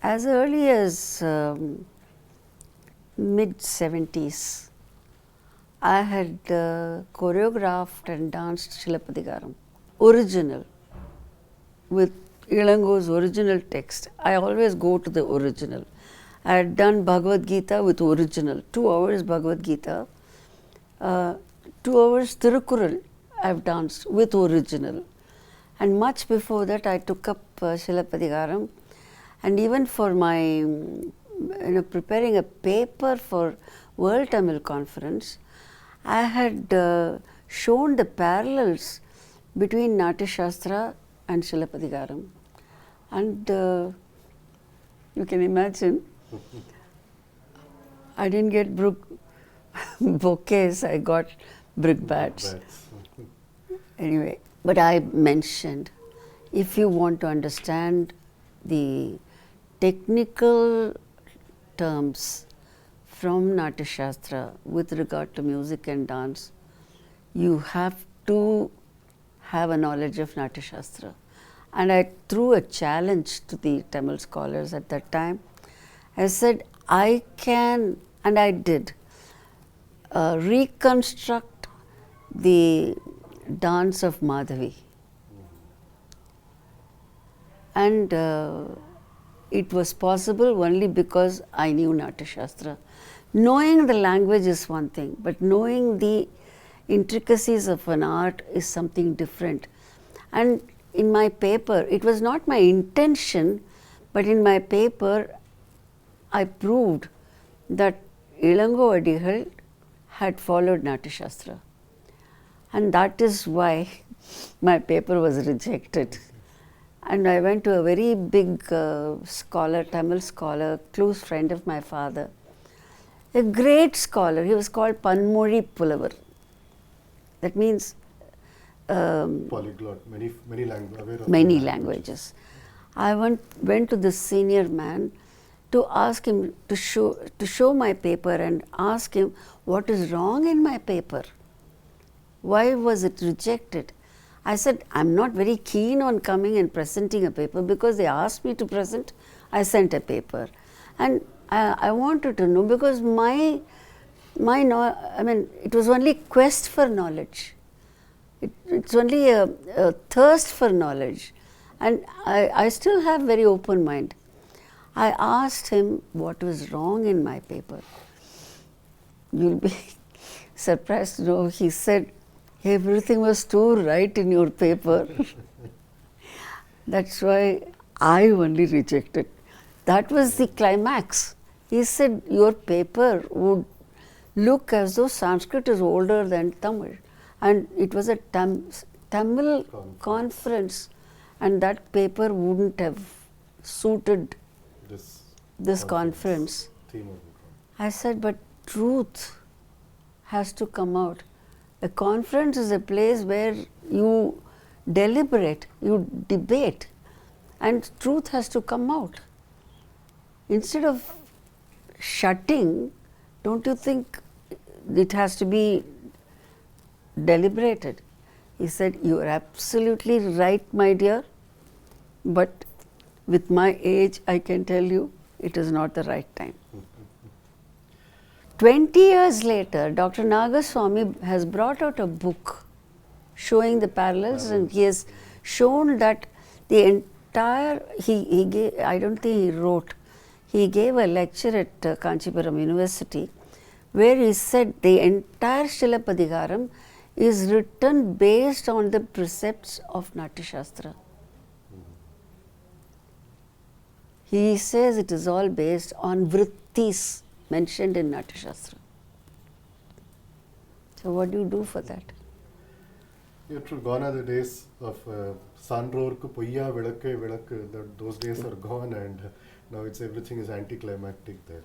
As early as mid-70s, I had choreographed and danced Silappatikaram, original, with Ilango's original text. I always go to the original. I had done Bhagavad Gita with original, 2 hours Bhagavad Gita, 2 hours Tirukkural I have danced with original. And much before that I took up Silappatikaram, and even for my preparing a paper for World Tamil Conference, I had shown the parallels between Natyashastra and Silappatikaram. And you can imagine, I didn't get bouquets, I got brickbats. Anyway, but I mentioned, if you want to understand the technical terms from Natyashastra with regard to music and dance, you have to have a knowledge of Natyashastra. And I threw a challenge to the Tamil scholars at that time. I said, I can, and I did, reconstruct the dance of Madhavi. And it was possible only because I knew Natyashastra. Knowing the language is one thing, but knowing the intricacies of an art is something different. And in my paper, it was not my intention, but in my paper, I proved that Ilango Adigal had followed Natyashastra. And that is why my paper was rejected. And I went to a very big scholar, Tamil scholar, close friend of my father, a great scholar. He was called Panmozhi Pulavar. That means polyglot, many languages. I went to this senior man to ask him to show my paper and ask him what is wrong in my paper. Why was it rejected? I said, I'm not very keen on coming and presenting a paper because they asked me to present. I sent a paper. And I wanted to know because it was only quest for knowledge. It's only a thirst for knowledge. And I still have very open mind. I asked him what was wrong in my paper. You'll be surprised to know, he said, everything was too right in your paper. That's why I only rejected. That was the climax. He said, your paper would look as though Sanskrit is older than Tamil. And it was a Tamil conference, and that paper wouldn't have suited this conference. I said, but truth has to come out. A conference is a place where you deliberate, you debate, and truth has to come out. Instead of shutting, don't you think it has to be deliberated? He said, you are absolutely right, my dear, but with my age, I can tell you, it is not the right time. 20 years later, Dr. Nagaswamy has brought out a book showing the parallels, and he has shown that the entire, he gave, I don't think he wrote, he gave a lecture at Kanchipuram University where he said the entire Silappatikaram is written based on the precepts of Natyashastra. He says it is all based on vrittis mentioned in Natyashastra. So what do you do for that? Yeah, true. Gone are the days of Sanrorku Poya Vilakke Vilakku. Those days are gone, and now everything is anticlimactic there.